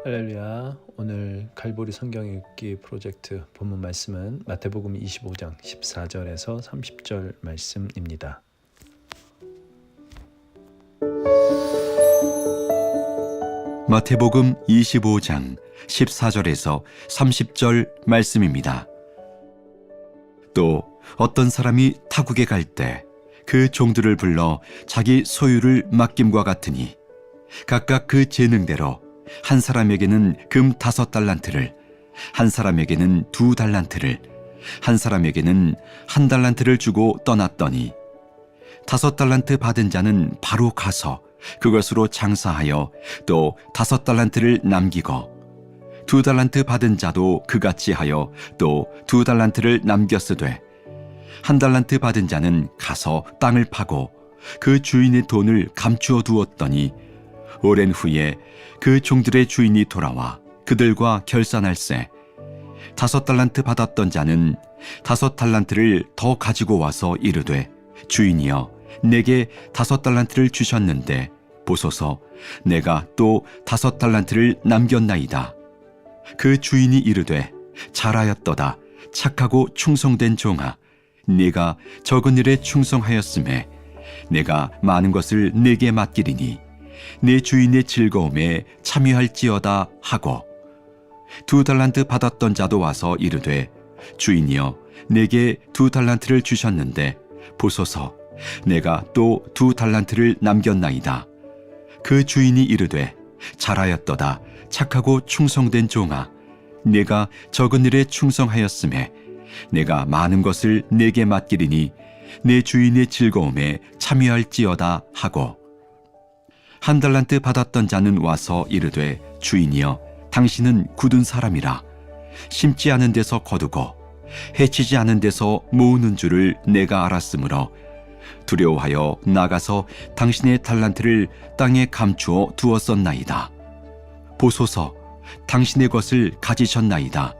할렐루야. 오늘 갈보리 성경 읽기 프로젝트 본문 말씀은 마태복음 25장 14절에서 30절 말씀입니다. 마태복음 25장 14절에서 30절 말씀입니다. 또 어떤 사람이 타국에 갈 때 그 종들을 불러 자기 소유를 맡김과 같으니 각각 그 재능대로 한 사람에게는 금 5달란트를, 한 사람에게는 2달란트를, 한 사람에게는 1달란트를 주고 떠났더니 5달란트 받은 자는 바로 가서 그것으로 장사하여 또 5달란트를 남기고 2달란트 받은 자도 그같이 하여 또 2달란트를 남겼으되 1달란트 받은 자는 가서 땅을 파고 그 주인의 돈을 감추어 두었더니 오랜 후에 그 종들의 주인이 돌아와 그들과 결산할세 5달란트 받았던 자는 5달란트를 더 가지고 와서 이르되 주인이여 내게 5달란트를 주셨는데 보소서 내가 또 5달란트를 남겼나이다. 그 주인이 이르되 잘하였도다 착하고 충성된 종아 네가 적은 일에 충성하였음에 내가 많은 것을 네게 맡기리니 내 주인의 즐거움에 참여할지어다 하고 2달란트 받았던 자도 와서 이르되 주인이여 내게 2달란트를 주셨는데 보소서 내가 또 2달란트를 남겼나이다. 그 주인이 이르되 잘하였도다 착하고 충성된 종아 내가 적은 일에 충성하였음에 내가 많은 것을 네게 맡기리니 내 주인의 즐거움에 참여할지어다 하고 1달란트 받았던 자는 와서 이르되 주인이여 당신은 굳은 사람이라 심지 않은 데서 거두고 해치지 않은 데서 모으는 줄을 내가 알았으므로 두려워하여 나가서 당신의 달란트를 땅에 감추어 두었었나이다. 보소서 당신의 것을 가지셨나이다.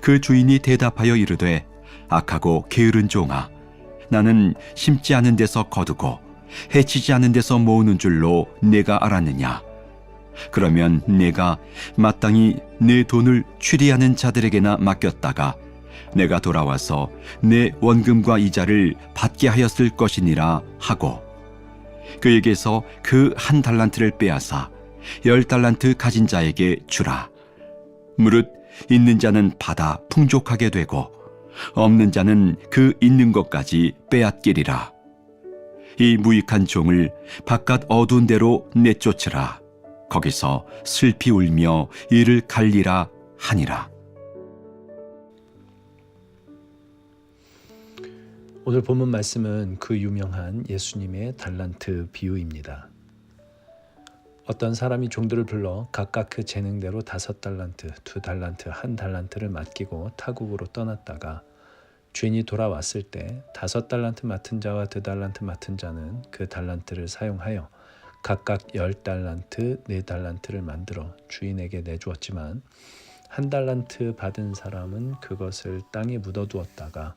그 주인이 대답하여 이르되 악하고 게으른 종아 나는 심지 않은 데서 거두고 해치지 않은 데서 모으는 줄로 내가 알았느냐. 그러면 내가 마땅히 내 돈을 취리하는 자들에게나 맡겼다가 내가 돌아와서 내 원금과 이자를 받게 하였을 것이니라 하고 그에게서 그 1달란트를 빼앗아 10달란트 가진 자에게 주라. 무릇 있는 자는 받아 풍족하게 되고 없는 자는 그 있는 것까지 빼앗기리라. 이 무익한 종을 바깥 어두운 데로 내쫓으라. 거기서 슬피 울며 이를 갈리라 하니라. 오늘 본문 말씀은 그 유명한 예수님의 달란트 비유입니다. 어떤 사람이 종들을 불러 각각 그 재능대로 5달란트, 2달란트, 1달란트를 맡기고 타국으로 떠났다가 주인이 돌아왔을 때 5달란트 맡은 자와 2달란트 맡은 자는 그 달란트를 사용하여 각각 10달란트, 4달란트를 만들어 주인에게 내주었지만 1달란트 받은 사람은 그것을 땅에 묻어두었다가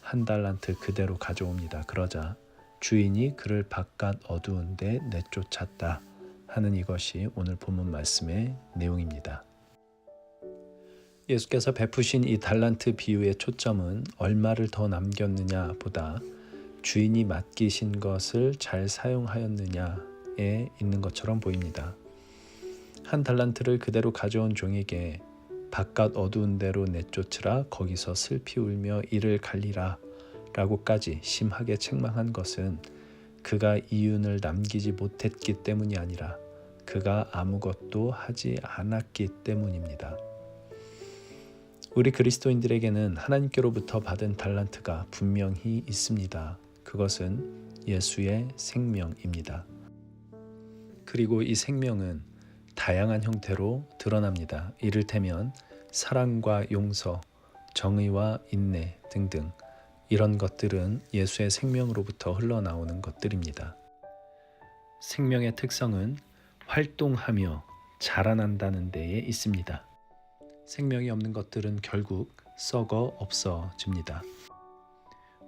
1달란트 그대로 가져옵니다. 그러자 주인이 그를 바깥 어두운 데 내쫓았다 하는 이것이 오늘 본문 말씀의 내용입니다. 예수께서 베푸신 이 달란트 비유의 초점은 얼마를 더 남겼느냐 보다 주인이 맡기신 것을 잘 사용하였느냐에 있는 것처럼 보입니다. 1달란트를 그대로 가져온 종에게 바깥 어두운 데로 내쫓으라 거기서 슬피 울며 이를 갈리라 라고까지 심하게 책망한 것은 그가 이윤을 남기지 못했기 때문이 아니라 그가 아무것도 하지 않았기 때문입니다. 우리 그리스도인들에게는 하나님께로부터 받은 달란트가 분명히 있습니다. 그것은 예수의 생명입니다. 그리고 이 생명은 다양한 형태로 드러납니다. 이를테면 사랑과 용서, 정의와 인내 등등 이런 것들은 예수의 생명으로부터 흘러나오는 것들입니다. 생명의 특성은 활동하며 자라난다는 데에 있습니다. 생명이 없는 것들은 결국 썩어 없어집니다.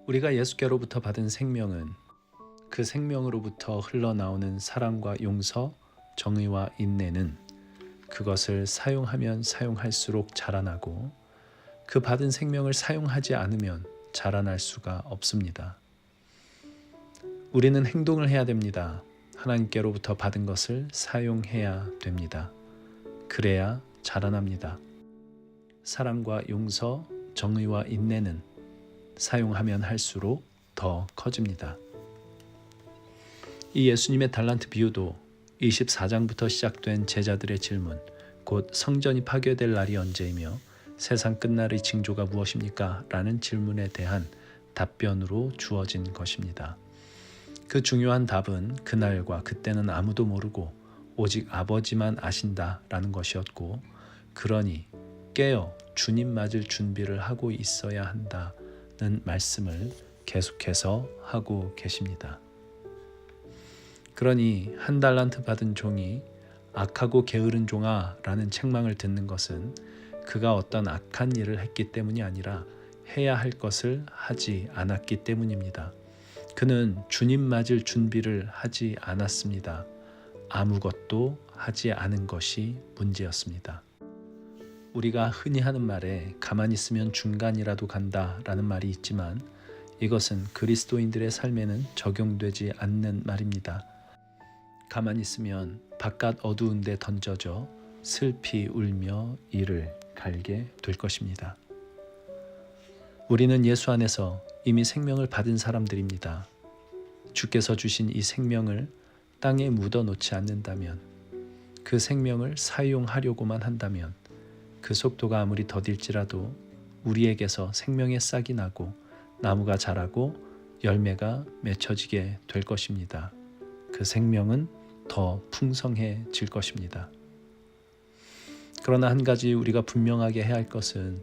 우리가 예수께로부터 받은 생명은 그 생명으로부터 흘러나오는 사랑과 용서, 정의와 인내는 그것을 사용하면 사용할수록 자라나고 그 받은 생명을 사용하지 않으면 자라날 수가 없습니다. 우리는 행동을 해야 됩니다. 하나님께로부터 받은 것을 사용해야 됩니다. 그래야 자라납니다. 사랑과 용서, 정의와 인내는 사용하면 할수록 더 커집니다. 이 예수님의 달란트 비유도 24장부터 시작된 제자들의 질문, 곧 성전이 파괴될 날이 언제이며 세상 끝날의 징조가 무엇입니까? 라는 질문에 대한 답변으로 주어진 것입니다. 그 중요한 답은 그날과 그때는 아무도 모르고 오직 아버지만 아신다 라는 것이었고, 그러니 깨어 주님 맞을 준비를 하고 있어야 한다는 말씀을 계속해서 하고 계십니다. 그러니 한 달란트 받은 종이 악하고 게으른 종아 라는 책망을 듣는 것은 그가 어떤 악한 일을 했기 때문이 아니라 해야 할 것을 하지 않았기 때문입니다. 그는 주님 맞을 준비를 하지 않았습니다. 아무것도 하지 않은 것이 문제였습니다. 우리가 흔히 하는 말에 가만히 있으면 중간이라도 간다 라는 말이 있지만 이것은 그리스도인들의 삶에는 적용되지 않는 말입니다. 가만히 있으면 바깥 어두운 데 던져져 슬피 울며 이를 갈게 될 것입니다. 우리는 예수 안에서 이미 생명을 받은 사람들입니다. 주께서 주신 이 생명을 땅에 묻어 놓지 않는다면, 그 생명을 사용하려고만 한다면 그 속도가 아무리 더딜지라도 우리에게서 생명의 싹이 나고 나무가 자라고 열매가 맺혀지게 될 것입니다. 그 생명은 더 풍성해질 것입니다. 그러나 한 가지 우리가 분명하게 해야 할 것은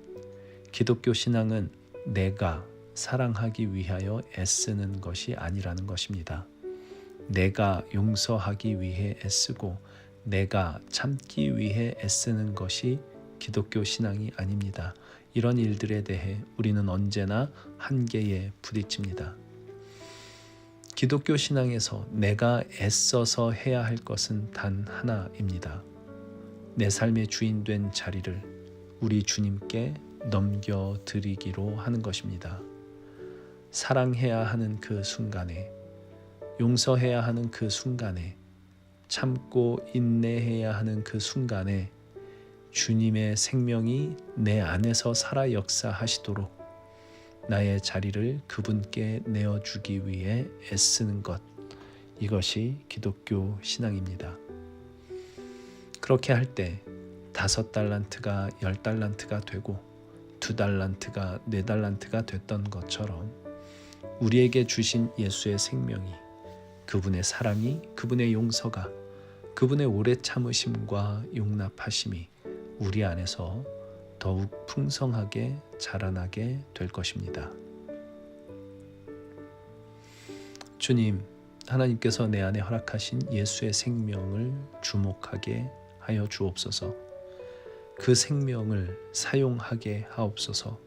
기독교 신앙은 내가 사랑하기 위하여 애쓰는 것이 아니라는 것입니다. 내가 용서하기 위해 애쓰고 내가 참기 위해 애쓰는 것이 기독교 신앙이 아닙니다. 이런 일들에 대해 우리는 언제나 한계에 부딪힙니다. 기독교 신앙에서 내가 애써서 해야 할 것은 단 하나입니다. 내 삶의 주인 된 자리를 우리 주님께 넘겨드리기로 하는 것입니다. 사랑해야 하는 그 순간에, 용서해야 하는 그 순간에, 참고 인내해야 하는 그 순간에 주님의 생명이 내 안에서 살아 역사하시도록 나의 자리를 그분께 내어주기 위해 애쓰는 것, 이것이 기독교 신앙입니다. 그렇게 할 때 5달란트가 10달란트가 되고 2달란트가 4달란트가 됐던 것처럼 우리에게 주신 예수의 생명이, 그분의 사랑이, 그분의 용서가, 그분의 오래 참으심과 용납하심이 우리 안에서 더욱 풍성하게 자라나게 될 것입니다. 주님, 하나님께서 내 안에 허락하신 예수의 생명을 주목하게 하여 주옵소서. 그 생명을 사용하게 하옵소서.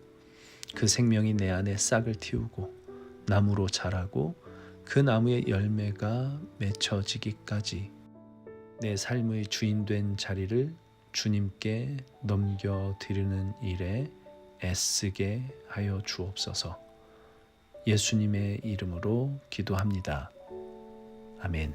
그 생명이 내 안에 싹을 틔우고 나무로 자라고 그 나무의 열매가 맺혀지기까지 내 삶의 주인 된 자리를 주님께 넘겨드리는 일에 애쓰게 하여 주옵소서. 예수님의 이름으로 기도합니다. 아멘.